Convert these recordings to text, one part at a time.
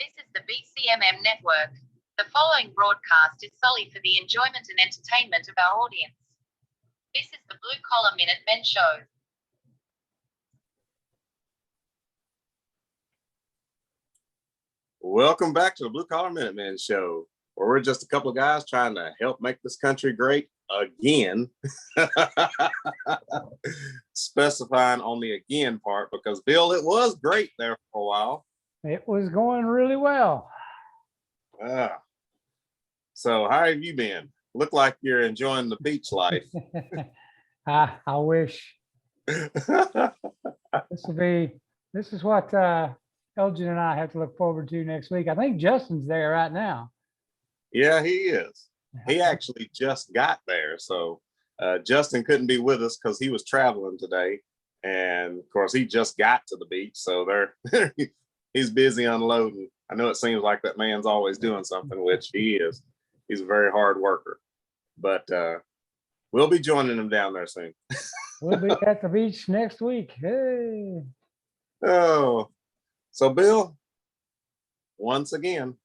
This is the BCMM network. The following broadcast is solely for the enjoyment and entertainment of our audience. This is the Blue Collar Minute Men Show. Welcome back to the Blue Collar Minute Men Show, where we're just a couple of guys trying to help make this country great again. Specifying on the again part, because Bill, it was great there for a while. It was going really well. So how have you been? Look like you're enjoying the beach life. I wish. This is what Elgin and I have to look forward to next week. I think Justin's there right now. Yeah, he is. He actually just got there. So Justin couldn't be with us because he was traveling today. And of course, he just got to the beach. So he's busy unloading. I know it seems like that man's always doing something, which he is. He's a very hard worker. But we'll be joining him down there soon. We'll be at the beach next week. Hey. Oh, so Bill, once again,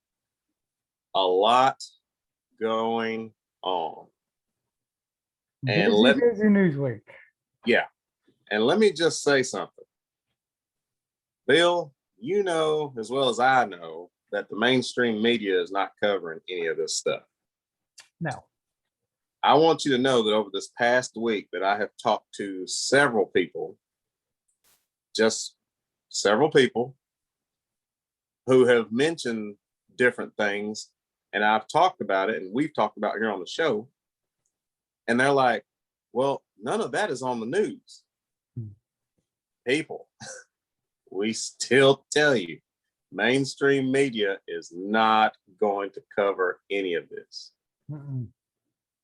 a lot going on. And busy news week. Yeah. And let me just say something. Bill, you know as well as I know that the mainstream media is not covering any of this stuff. No. I want you to know that over this past week that I have talked to several people, just several people who have mentioned different things, and I've talked about it and we've talked about it here on the show. And they're like, well, none of that is on the news. People, we still tell you, mainstream media is not going to cover any of this. Mm-mm.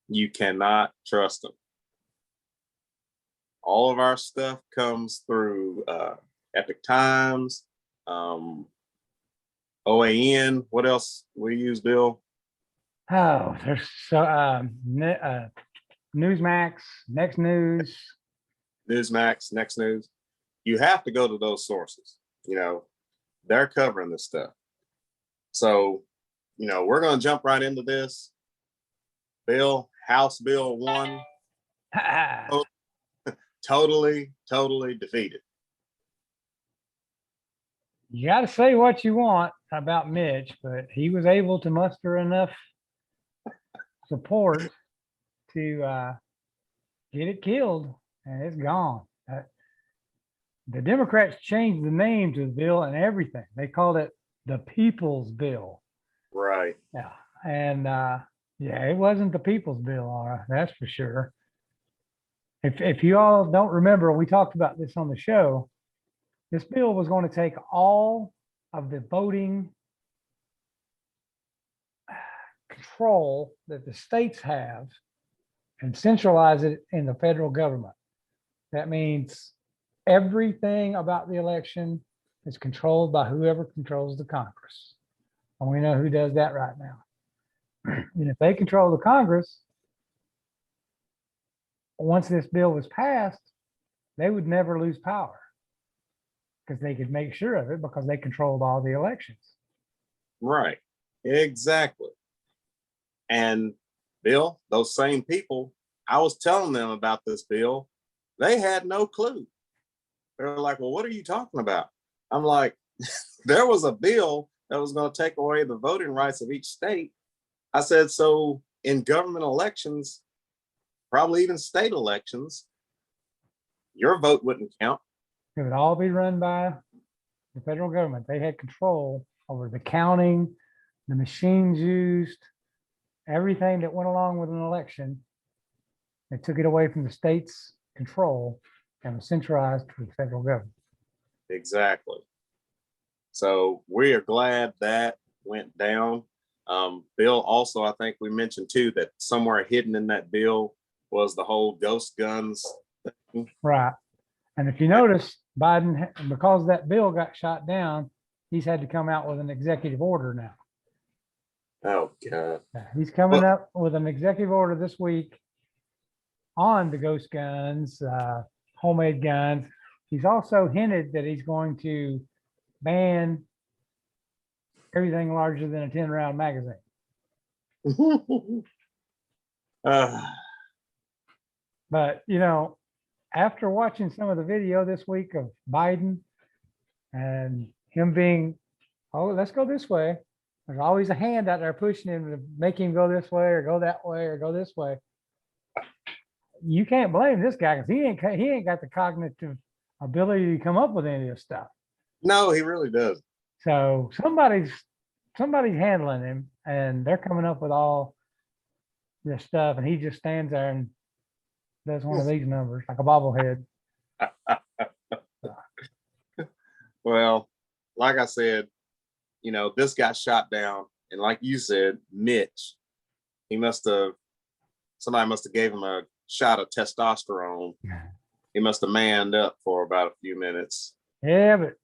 You cannot trust them. All of our stuff comes through Epic Times, OAN. What else we use, Bill? Oh, there's so Newsmax, Next News. Newsmax, Next News. You have to go to those sources. You know, they're covering this stuff. So, you know, we're going to jump right into this. Bill, House Bill 1, totally defeated. You got to say what you want about Mitch, but he was able to muster enough support to get it killed, and it's gone. The Democrats changed the name to the bill and everything. They called it the People's Bill. Right. Yeah, and yeah, it wasn't the People's Bill, all right, that's for sure. If you all don't remember, we talked about this on the show. This bill was going to take all of the voting control that the states have and centralize it in the federal government. That means everything about the election is controlled by whoever controls the Congress. And we know who does that right now. And if they control the Congress, once this bill was passed, they would never lose power because they could make sure of it because they controlled all the elections. Right. Exactly. And Bill, those same people, I was telling them about this bill. They had no clue. They were like, well, what are you talking about? I'm like, there was a bill that was going to take away the voting rights of each state. I said, so in government elections, probably even state elections, your vote wouldn't count. It would all be run by the federal government. They had control over the counting, the machines used, everything that went along with an election. They took it away from the state's control and was centralized to the federal government. Exactly. So we are glad that went down. Bill, also, I think we mentioned too that somewhere hidden in that bill was the whole ghost guns thing. Right. And if you notice, Biden, because that bill got shot down, he's had to come out with an executive order now. Oh, God. He's coming up with an executive order this week on the ghost guns, homemade guns. He's also hinted that he's going to ban everything larger than a 10-round magazine. Uh, But, you know, after watching some of the video this week of Biden and him being, oh, let's go this way. There's always a hand out there pushing him to make him go this way or go that way or go this way. You can't blame this guy because he ain't got the cognitive ability to come up with any of this stuff. no, he really does. So somebody's handling him, and they're coming up with all this stuff, and he just stands there and does one of these numbers like a bobblehead. Well, like I said, you know, this got shot down, and like you said, Mitch, somebody must have gave him a shot of testosterone. He must have manned up for about a few minutes. Yeah, but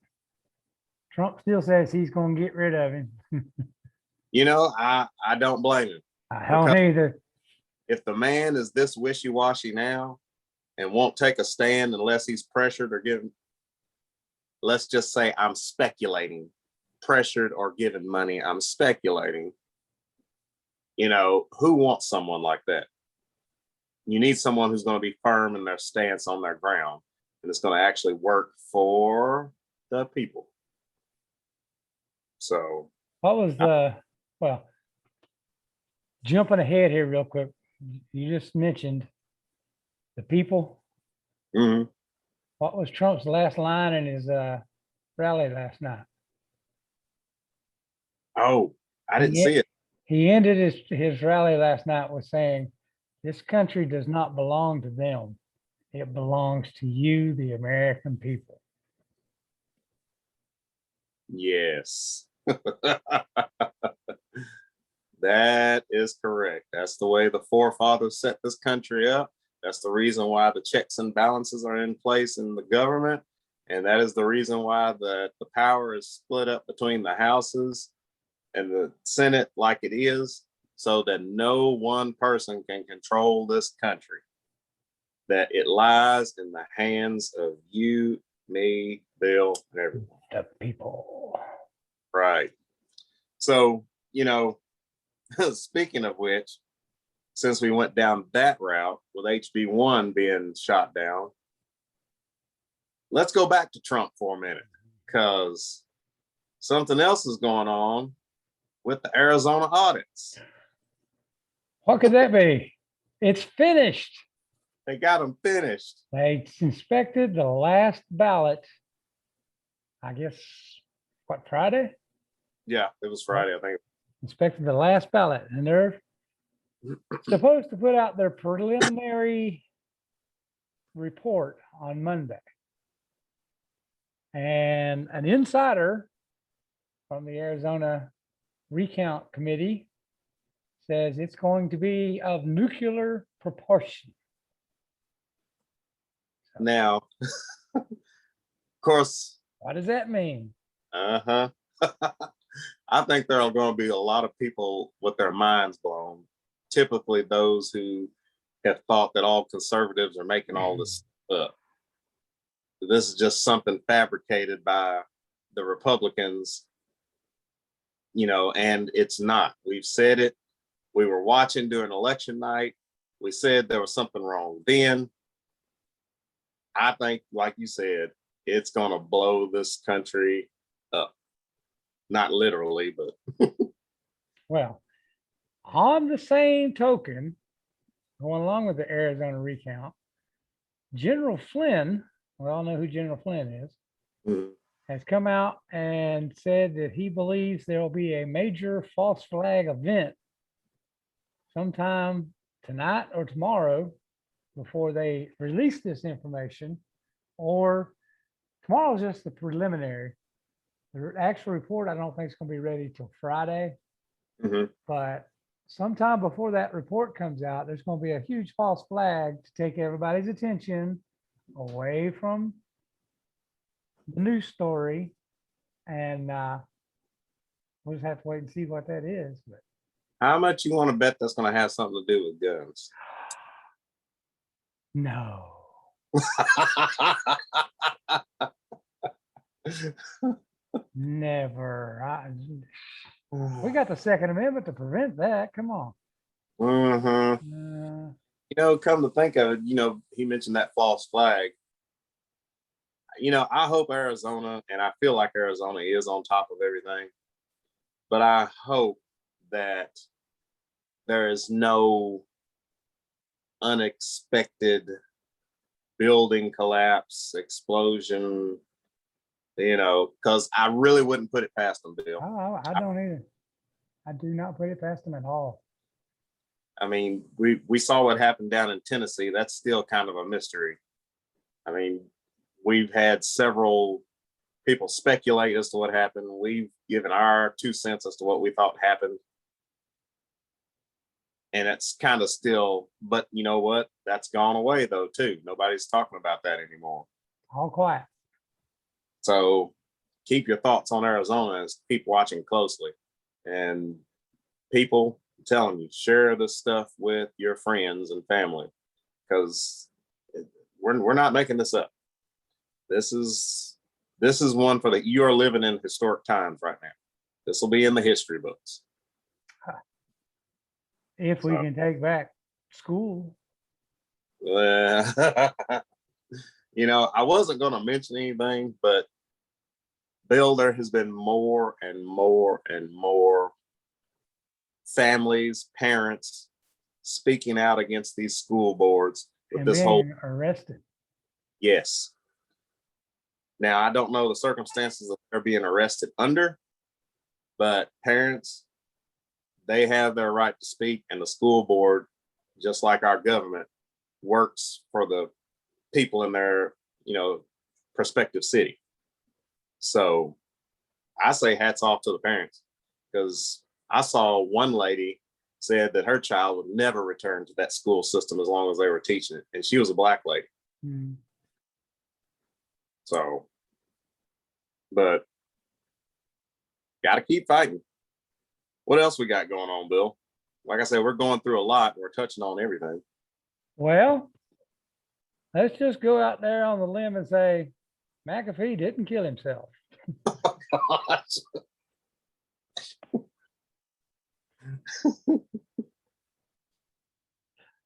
Trump still says he's going to get rid of him. You know, I don't blame him. I don't either. If the man is this wishy-washy now and won't take a stand unless he's pressured or given, let's just say I'm speculating, pressured or given money, I'm speculating. You know, who wants someone like that? You need someone who's going to be firm in their stance on their ground, and it's going to actually work for the people. So What was well, jumping ahead here real quick, you just mentioned the people. mhm. What was Trump's last line in his rally last night? Oh, I didn't Yeah. see it. He ended his rally last night with saying, "This country does not belong to them. It belongs to you, the American people." Yes. That is correct. That's the way the forefathers set this country up. That's the reason why the checks and balances are in place in the government. And that is the reason why the power is split up between the houses and the Senate like it is, so that no one person can control this country. That it lies in the hands of you, me, Bill, and everyone. The people. Right. So, you know, speaking of which, since we went down that route with HB1 being shot down, let's go back to Trump for a minute, because something else is going on with the Arizona audits. What could that be? It's finished. They got them finished. They inspected the last ballot, I guess, what, Friday? Yeah, it was Friday, I think. Inspected the last ballot, and they're supposed to put out their preliminary report on Monday. And an insider from the Arizona Recount Committee says it's going to be of nuclear proportion. Now, of course, What does that mean? I think there are going to be a lot of people with their minds blown. Typically, those who have thought that all conservatives are making all this up. This is just something fabricated by the Republicans, you know, and it's not. We've said it. We were watching during election night. We said there was something wrong then. I think, like you said, it's going to blow this country up. Not literally, but. Well, on the same token, going along with the Arizona recount, General Flynn, we all know who General Flynn is, has come out and said that he believes there will be a major false flag event sometime tonight or tomorrow before they release this information, or tomorrow is just the preliminary. The actual report, I don't think it's going to be ready till Friday, but sometime before that report comes out, there's going to be a huge false flag to take everybody's attention away from the news story, and we'll just have to wait and see what that is. But How much you want to bet that's going to have something to do with guns? no. Never. We got the Second Amendment to prevent that. Come on. You know, come to think of it, you know, he mentioned that false flag. You know, I hope Arizona, and I feel like Arizona is on top of everything, but I hope that there is no unexpected building collapse, explosion, you know, because I really wouldn't put it past them, Bill. I don't either. I do not put it past them at all. I mean, we saw what happened down in Tennessee. That's still kind of a mystery. I mean, we've had several people speculate as to what happened. We've given our 2 cents as to what we thought happened. And it's kind of still, but you know what? That's gone away though, too. Nobody's talking about that anymore. All quiet. So keep your thoughts on Arizona and keep watching closely. And people, I'm telling you, share this stuff with your friends and family, because we're not making this up. This is one for you are living in historic times right now. This will be in the history books. If we can take back school. You know, I wasn't going to mention anything, but Bill, there has been more and more and more families, parents speaking out against these school boards with And this whole arrested. Yes. Now, I don't know the circumstances that they're being arrested under, but parents, they have their right to speak, and the school board, just like our government, works for the people in their, you know, prospective city. So I say hats off to the parents, because I saw one lady said that her child would never return to that school system as long as they were teaching it. And she was a Black lady. So, but got to keep fighting. What else we got going on, Bill? Like I said, we're going through a lot. We're touching on everything. Well, let's just go out there on the limb and say McAfee didn't kill himself.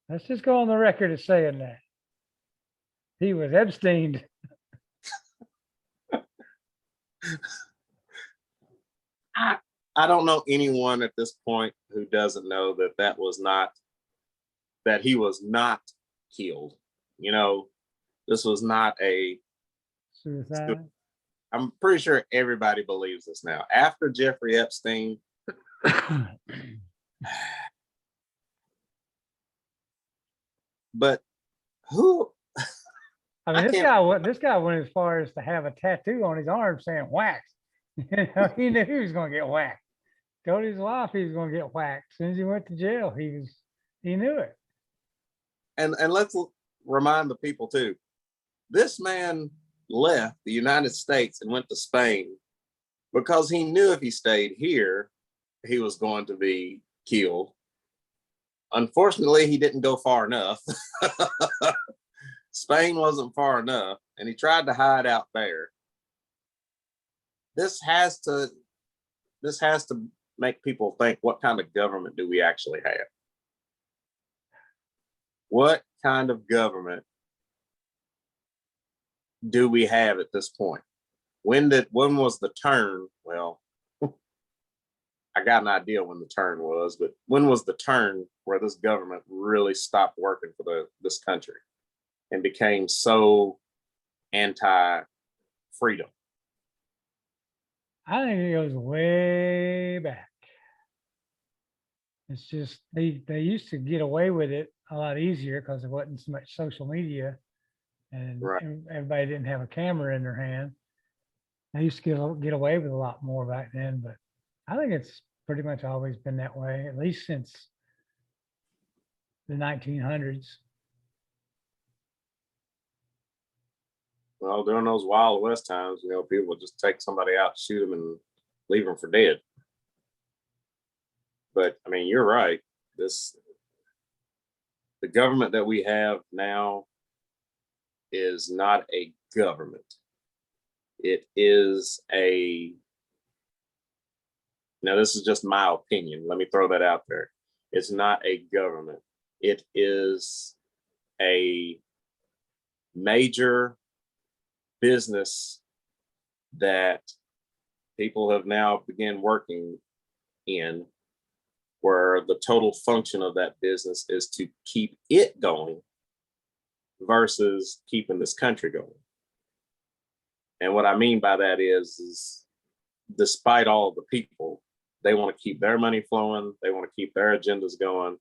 Let's just go on the record as saying that. He was Epsteined. I don't know anyone at this point who doesn't know that he was not killed. You know, this was not a Suicide. I'm pretty sure everybody believes this now. After Jeffrey Epstein, but who? I mean, this guy went as far as to have a tattoo on his arm saying "wax." You know, he knew he was going to get whacked. Told his wife he was going to get whacked. As soon as he went to jail, he knew it. And let's remind the people too. This man left the United States and went to Spain because he knew if he stayed here, he was going to be killed. Unfortunately, he didn't go far enough. Spain wasn't far enough, and he tried to hide out there. This has to make people think, what kind of government do we actually have? What kind of government do we have at this point? When was the turn? Well, I got an idea when the turn was, but when was the turn where this government really stopped working for this country and became so anti-freedom? I think it goes way back. It's just they used to get away with it a lot easier because there wasn't so much social media, and Right. everybody didn't have a camera in their hand. They used to get away with a lot more back then, but I think it's pretty much always been that way, at least since the 1900s. Well, during those Wild West times, you know, people would just take somebody out, shoot them, and leave them for dead. But I mean, you're right. The government that we have now is not a government. It is a Now, this is just my opinion. Let me throw that out there. It's not a government. It is a major business that people have now begun working in, where the total function of that business is to keep it going versus keeping this country going. And what I mean by that is despite all the people, they want to keep their money flowing. They want to keep their agendas going.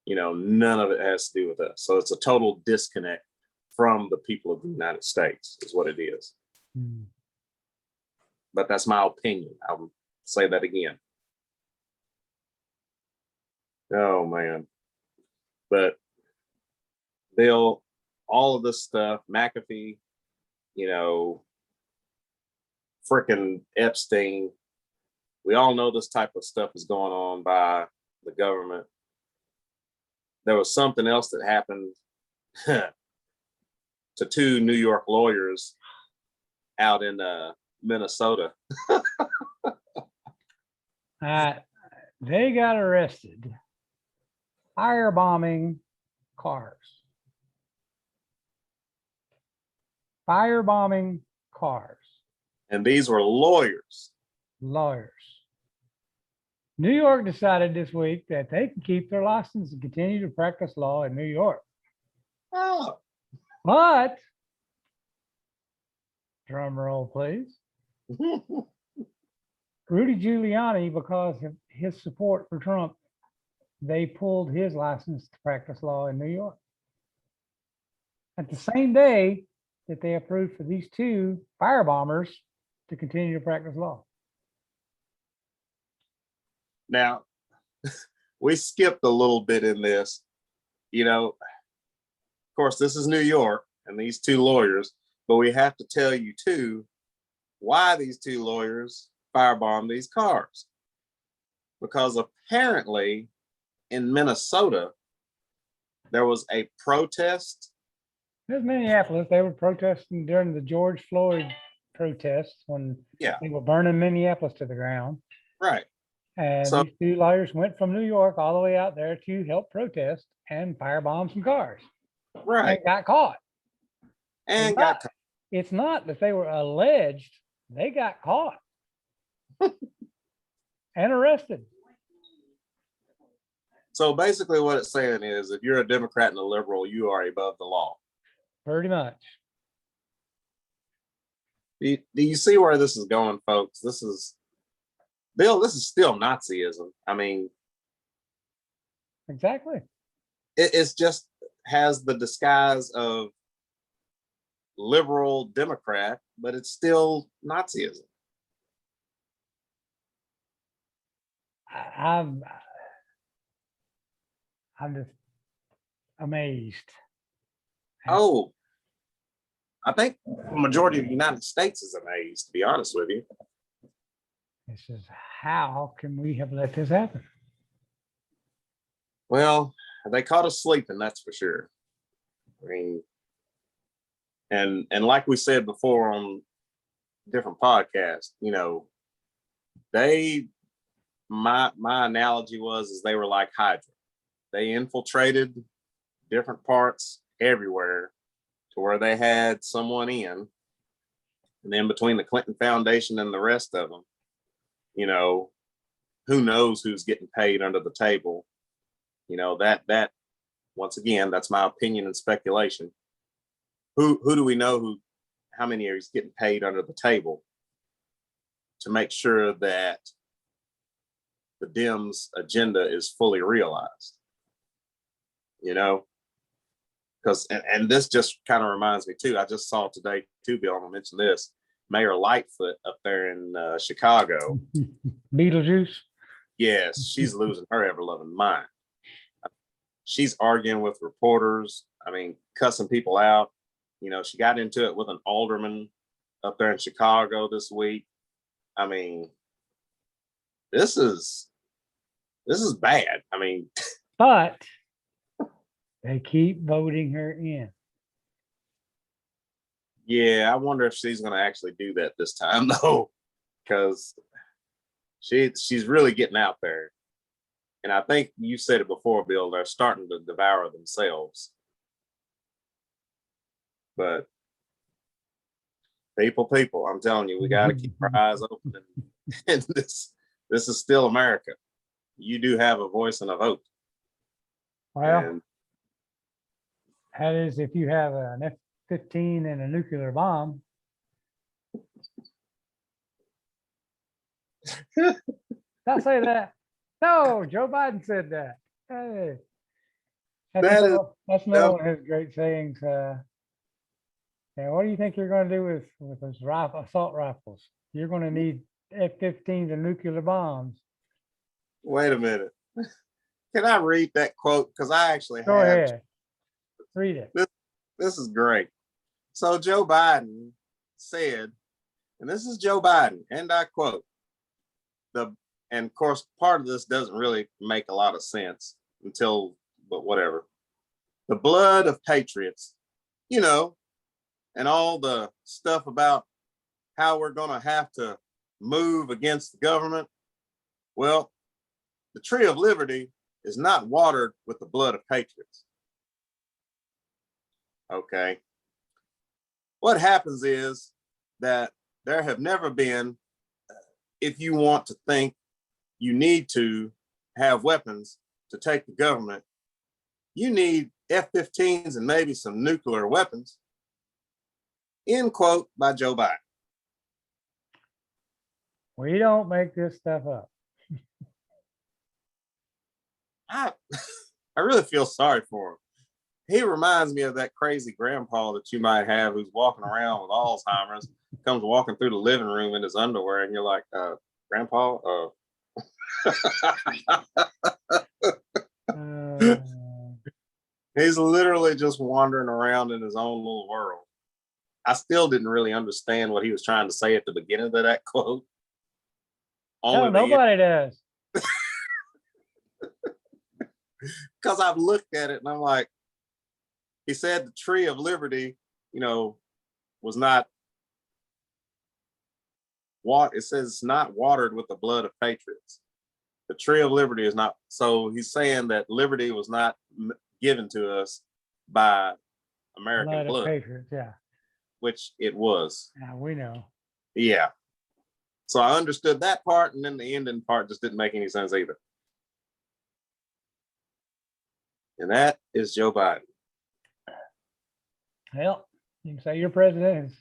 You know, none of it has to do with us. So it's a total disconnect from the people of the United States is what it is. Mm. But that's my opinion. I'll say that again. Oh, man. But Bill, all of this stuff, McAfee, you know, frickin' Epstein, we all know this type of stuff is going on by the government. There was something else that happened to two New York lawyers out in Minnesota. They got arrested firebombing cars. Firebombing cars. And these were lawyers. Lawyers. New York decided this week that they can keep their license and continue to practice law in New York. Oh. But, drum roll, please. Rudy Giuliani, because of his support for Trump, they pulled his license to practice law in New York. At the same day that they approved for these two firebombers to continue to practice law. Now, we skipped a little bit in this. You know, of course, this is New York and these two lawyers, but we have to tell you too why these two lawyers firebombed these cars. Because apparently in Minnesota, there was a protest. It was Minneapolis. They were protesting during the George Floyd protests when they were burning Minneapolis to the ground. Right. And so, these two lawyers went from New York all the way out there to help protest and firebomb some cars. Right. And got caught. And got caught. It's not that they were alleged, they got caught and arrested. So basically what it's saying is if you're a Democrat and a liberal, you are above the law. Pretty much. Do you see where this is going, folks? This is still Nazism. I mean, exactly. It's just has the disguise of liberal Democrat, but it's still Nazism. I'm just amazed. Oh, I think the majority of the United States is amazed, to be honest with you. This is how can we have let this happen? Well, they caught us sleeping, that's for sure. I mean, and like we said before on different podcasts, you know, my analogy was they were like Hydra. They infiltrated different parts everywhere to where they had someone in, and then between the Clinton Foundation and the rest of them, you know, who knows who's getting paid under the table. You know, that once again, that's my opinion and speculation. Who do we know how many are getting paid under the table to make sure that the Dems' agenda is fully realized? You know, because and this just kind of reminds me too. I just saw today too, Bill. I'm gonna mention this. Mayor Lightfoot up there in Chicago. Beetlejuice. Yes, she's losing her ever-loving mind. She's arguing with reporters. I mean, cussing people out. You know, she got into it with an alderman up there in Chicago this week. I mean, this is bad. I mean, but they keep voting her in. Yeah, I wonder if she's going to actually do that this time, though, because She's really getting out there. And I think you said it before, Bill, they're starting to devour themselves. But people, I'm telling you, we got to keep our eyes open. And this is still America. You do have a voice and a vote. Well, And that is if you have an F-15 and a nuclear bomb. Did I say that? No, Joe Biden said that. Hey, that's another one of his great sayings. Yeah, what do you think you're going to do with those assault rifles? You're going to need F-15s and nuclear bombs. wait a minute. Can I read that quote? Because I actually Go ahead. Read it. This is great. So Joe Biden said, and this is Joe Biden, and I quote, and of course, part of this doesn't really make a lot of sense but whatever. The blood of patriots, and all the stuff about how we're going to have to move against the government. Well, the tree of liberty is not watered with the blood of patriots. Okay. What happens is that there have never been, if you want to think you need to have weapons to take the government, you need F-15s and maybe some nuclear weapons. End quote by Joe Biden. We don't make this stuff up. I really feel sorry for him. He reminds me of that crazy grandpa that you might have who's walking around with Alzheimer's, comes walking through the living room in his underwear, and you're like, Grandpa, he's literally just wandering around in his own little world. I still didn't really understand what he was trying to say at the beginning of that quote. Nobody does. Because I've looked at it and I'm like, he said the tree of liberty, was not it says it's not watered with the blood of patriots. The tree of liberty is not. So he's saying that liberty was not given to us by American blood. Patriots, yeah. Which it was. Yeah, we know. Yeah. So I understood that part, and then the ending part just didn't make any sense either. And that is Joe Biden. Well, you can say your president has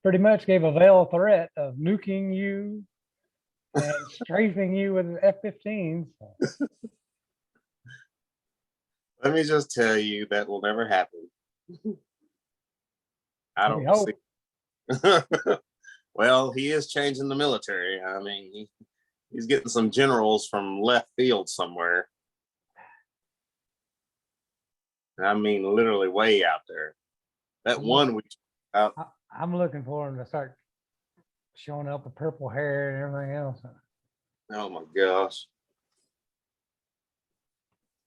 pretty much gave a veiled threat of nuking you and strafing you with F-15s. Let me just tell you, that will never happen. I don't see. Well, he is changing the military. I mean, he's getting some generals from left field somewhere. I mean, literally way out there. That one we out. I'm looking for him to start showing up with purple hair and everything else. Oh my gosh.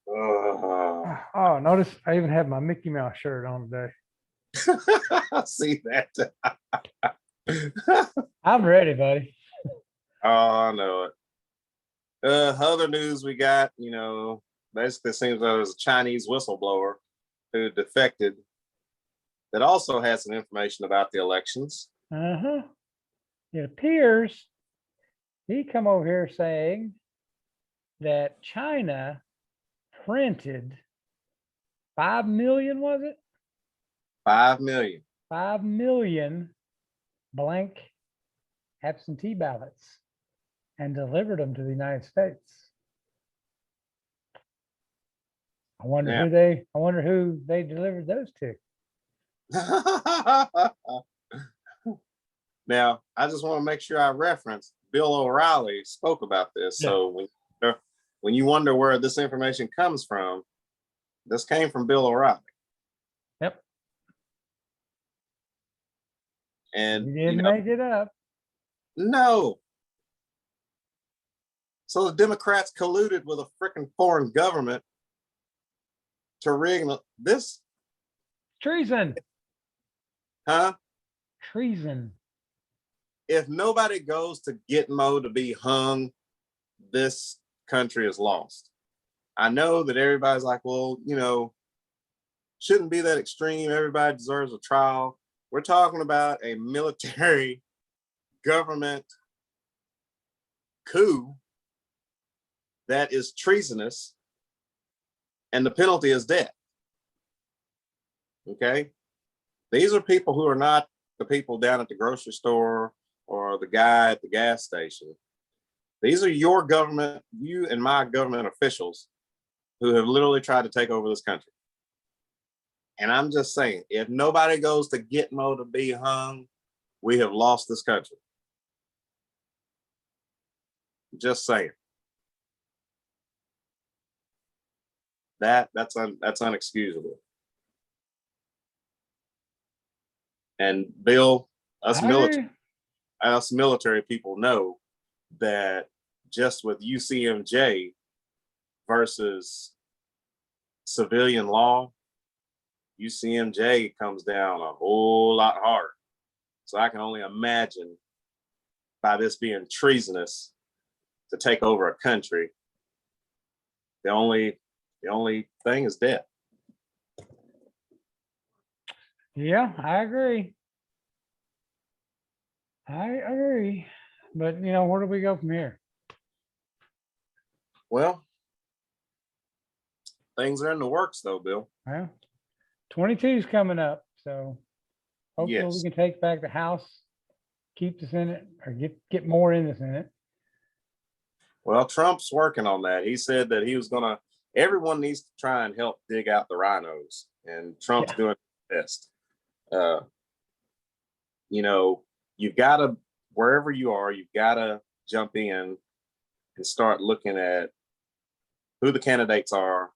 Oh, notice I even have my Mickey Mouse shirt on today. I see that. I'm ready, buddy. Oh, I know it. Other news we got, basically seems like there's a Chinese whistleblower who defected that also has some information about the elections. It appears he come over here saying that China printed 5 million, was it? 5 million. 5 million blank absentee ballots and delivered them to the United States. I wonder who they delivered those to. Now, I just want to make sure I reference Bill O'Reilly spoke about this. Yeah. So when you wonder where this information comes from, this came from Bill O'Reilly. Yep. And you didn't make it up. No. So the Democrats colluded with a freaking foreign government to rig this. Treason. Huh? Treason. if nobody goes to Gitmo to be hung, this country is lost. I know that everybody's like, well, shouldn't be that extreme. Everybody deserves a trial. We're talking about a military government coup that is treasonous, and the penalty is death. Okay? These are people who are not the people down at the grocery store or the guy at the gas station. These are your government, you and my government officials who have literally tried to take over this country. And I'm just saying, if nobody goes to Gitmo to be hung, we have lost this country. Just saying. That's unexcusable. And Bill, us military people know that just with UCMJ versus civilian law, UCMJ comes down a whole lot harder. So I can only imagine, by this being treasonous to take over a country, the only thing is death. Yeah, I agree. But where do we go from here? Well, things are in the works though, Bill. Well, 22 is coming up, so hopefully Yes. we can take back the House, keep the Senate, or get more in the Senate. Well, Trump's working on that. He said that he was gonna. Everyone needs to try and help dig out the rhinos, and Trump's doing his best. You've got to, wherever you are, you've got to jump in and start looking at who the candidates are,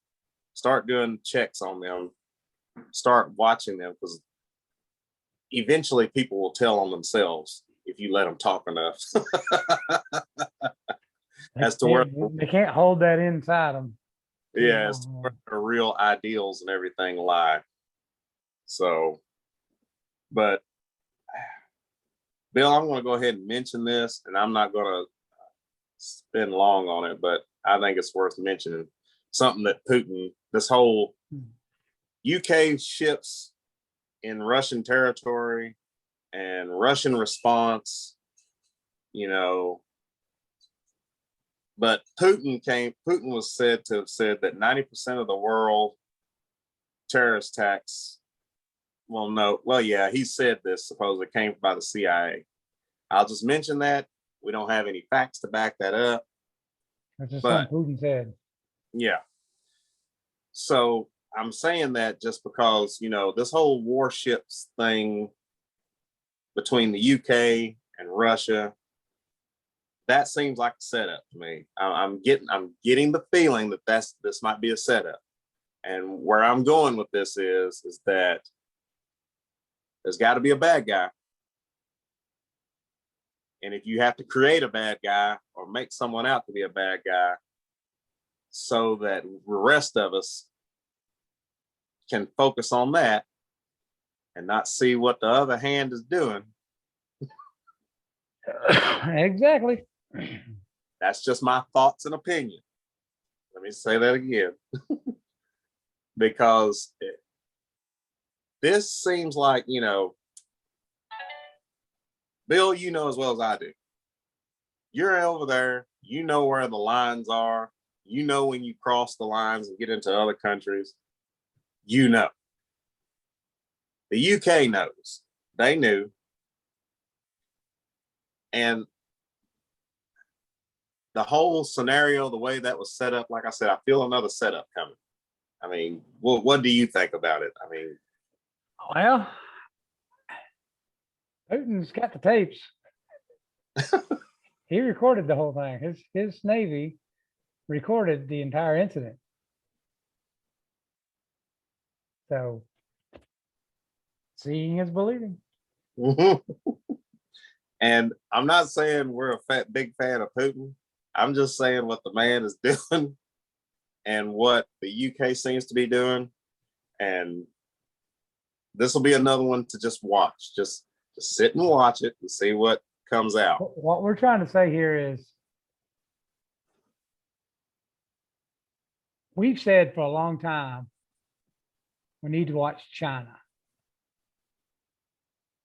start doing checks on them, start watching them, because eventually people will tell on themselves if you let them talk enough. As to where they can't hold that inside them. Yeah, as to where the real ideals and everything lie. So, but Bill, I'm going to go ahead and mention this, and I'm not going to spend long on it, but I think it's worth mentioning something that Putin, this whole UK ships in Russian territory and Russian response, but Putin was said to have said that 90% of the world terrorist attacks, he said this, supposedly came by the CIA. I'll just mention that. We don't have any facts to back that up. That's just something Putin said. Yeah. So I'm saying that just because, this whole warships thing between the UK and Russia, that seems like a setup to me. I'm getting the feeling that this might be a setup. And where I'm going with this is that there's got to be a bad guy. And if you have to create a bad guy or make someone out to be a bad guy so that the rest of us can focus on that and not see what the other hand is doing. Exactly. That's just my thoughts and opinion. Let me say that again. Because this seems like, Bill, as well as I do. You're over there, where the lines are, when you cross the lines and get into other countries, The UK knows. They knew. And the whole scenario, the way that was set up, like I said, I feel another setup coming. I mean, what do you think about it? I mean, well, Putin's got the tapes. He recorded the whole thing. His Navy recorded the entire incident. So, seeing is believing. And I'm not saying we're a big fan of Putin. I'm just saying what the man is doing and what the UK seems to be doing. And this will be another one to just watch. Just sit and watch it and see what comes out. What we're trying to say here is we've said for a long time, we need to watch China.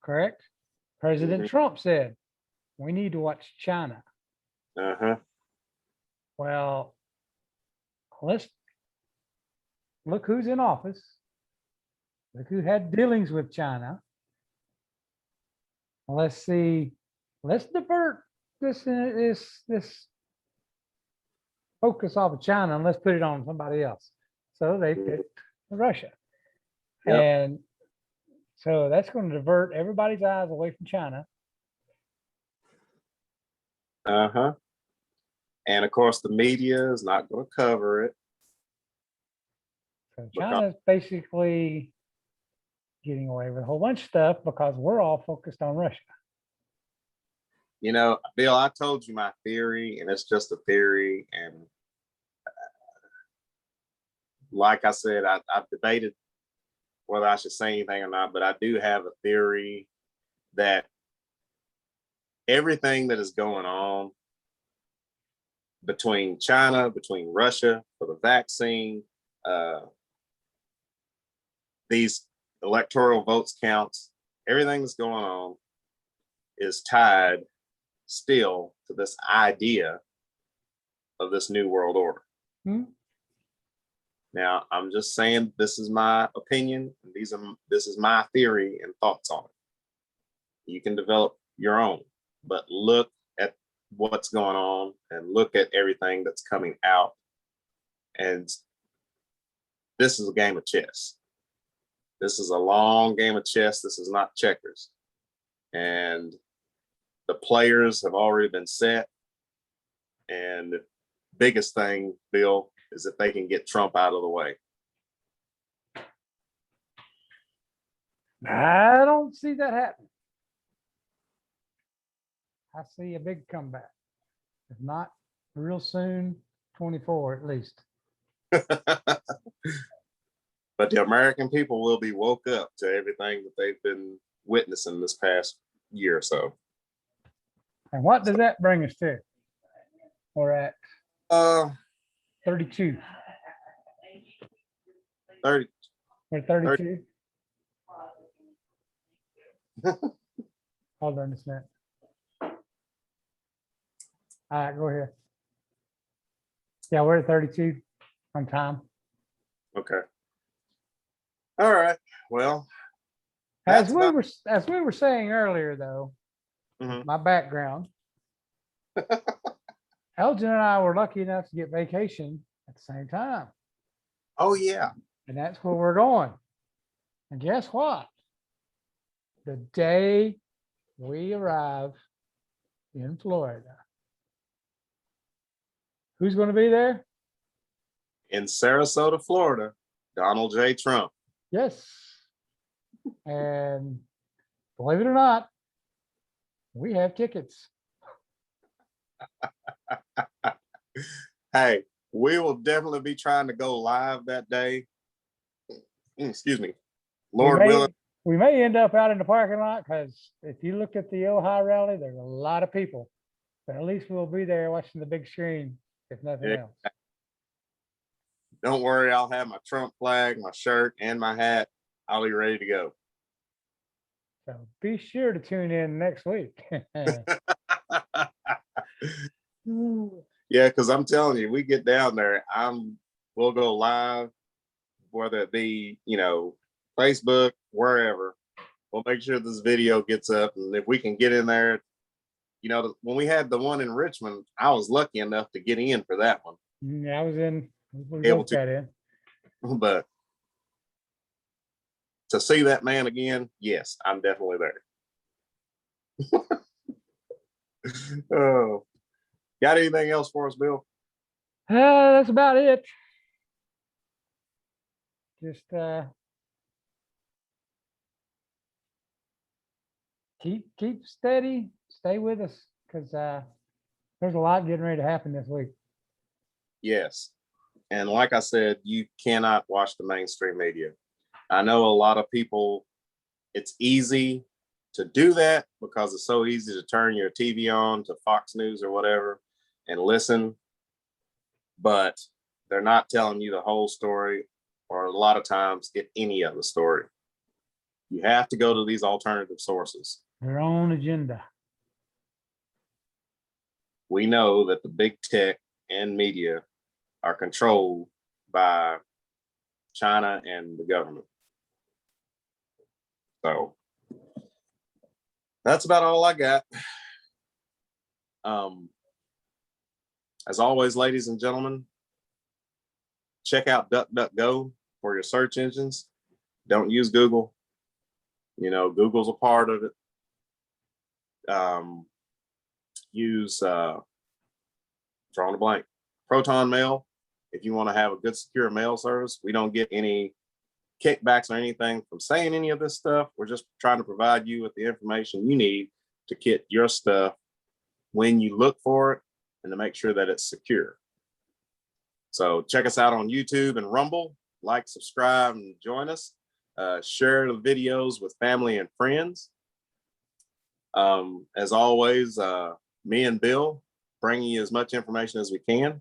Correct? President Trump said, we need to watch China. Uh-huh. Well, let's look who's in office. Look who had dealings with China. Let's see. Let's divert this focus off of China and let's put it on somebody else. So they picked Russia. Yep. And so that's going to divert everybody's eyes away from China. Uh-huh. And of course, the media is not going to cover it. So China's basically getting away with a whole bunch of stuff because we're all focused on Russia. You know, Bill, I told you my theory, and it's just a theory. And like I said, I've debated whether I should say anything or not, but I do have a theory that everything that is going on between China, between Russia for the vaccine, these electoral votes counts, everything that's going on is tied still to this idea of this new world order. Now, I'm just saying this is my opinion. This is my theory and thoughts on it. You can develop your own, but look at what's going on and look at everything that's coming out. And this is a game of chess. This is a long game of chess. This is not checkers. And the players have already been set. And the biggest thing, Bill, is if they can get Trump out of the way. I don't see that happening. I see a big comeback. If not real soon, 24 at least. But the American people will be woke up to everything that they've been witnessing this past year or so. And what does that bring us to? We're at 32. 30. We're 32. Hold on just a minute. All right, go ahead. Yeah, we're at 32 on time. Okay. All right. Well, As we were saying earlier, though, my background, Elgin and I were lucky enough to get vacation at the same time. Oh, yeah. And that's where we're going. And guess what? The day we arrive in Florida, who's going to be there? In Sarasota, Florida, Donald J. Trump. Yes. And believe it or not, we have tickets. Hey, we will definitely be trying to go live that day. Excuse me. Lord willing. We may end up out in the parking lot because if you look at the Ohio rally, there's a lot of people. But at least we'll be there watching the big screen, if nothing else. Don't worry, I'll have my Trump flag, my shirt, and my hat. I'll be ready to go. So be sure to tune in next week. Yeah, because I'm telling you, we get down there, we'll go live, whether it be, Facebook, wherever. We'll make sure this video gets up, and if we can get in there, when we had the one in Richmond, I was lucky enough to get in for that one. Yeah, I was in. Able to, but to see that man again, yes, I'm definitely there. Oh, got anything else for us, Bill? That's about it. Just keep steady, stay with us, because there's a lot getting ready to happen this week. Yes. And like I said, you cannot watch the mainstream media. I know a lot of people, it's easy to do that because it's so easy to turn your TV on to Fox News or whatever and listen, but they're not telling you the whole story, or a lot of times get any of the story. You have to go to these alternative sources. Their own agenda. We know that the big tech and media are controlled by China and the government. So that's about all I got. As always, ladies and gentlemen, check out DuckDuckGo for your search engines. Don't use Google. You know, Google's a part of it. Use drawing a blank. Proton Mail. If you want to have a good secure mail service, we don't get any kickbacks or anything from saying any of this stuff. We're just trying to provide you with the information you need to get your stuff when you look for it and to make sure that it's secure. So check us out on YouTube and Rumble. Like, subscribe, and join us. Share the videos with family and friends. As always, me and Bill bringing you as much information as we can.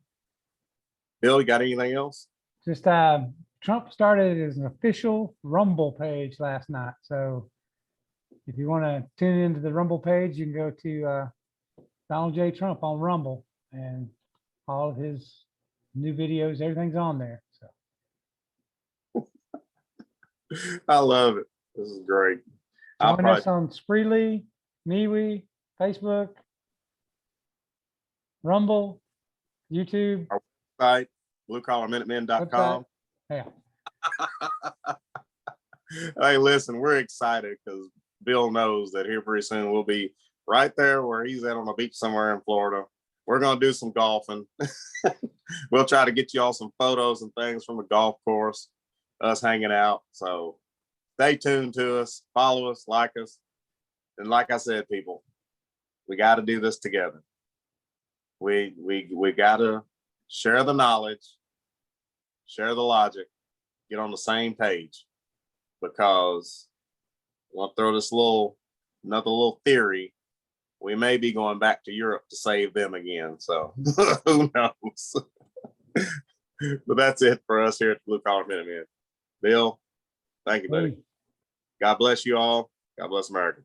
Bill, you got anything else? Just Trump started as an official Rumble page last night. So if you want to tune into the Rumble page, you can go to Donald J. Trump on Rumble, and all of his new videos, everything's on there. So I love it. This is great. join us on Spreely, MeWe, Facebook, Rumble, YouTube, our website, bluecollarminutemen.com. yeah. Hey, listen, we're excited because Bill knows that here pretty soon we'll be right there where he's at on a beach somewhere in Florida. We're going to do some golfing. We'll try to get you all some photos and things from the golf course, us hanging out. So stay tuned to us, follow us, like us. And like I said, people, we got to do this together. We got to share the knowledge, share the logic, get on the same page, because I want to throw this another little theory. We may be going back to Europe to save them again. So who knows? But that's it for us here at the Blue Collar Minutemen. Bill, thank you, buddy. Hey. God bless you all. God bless America.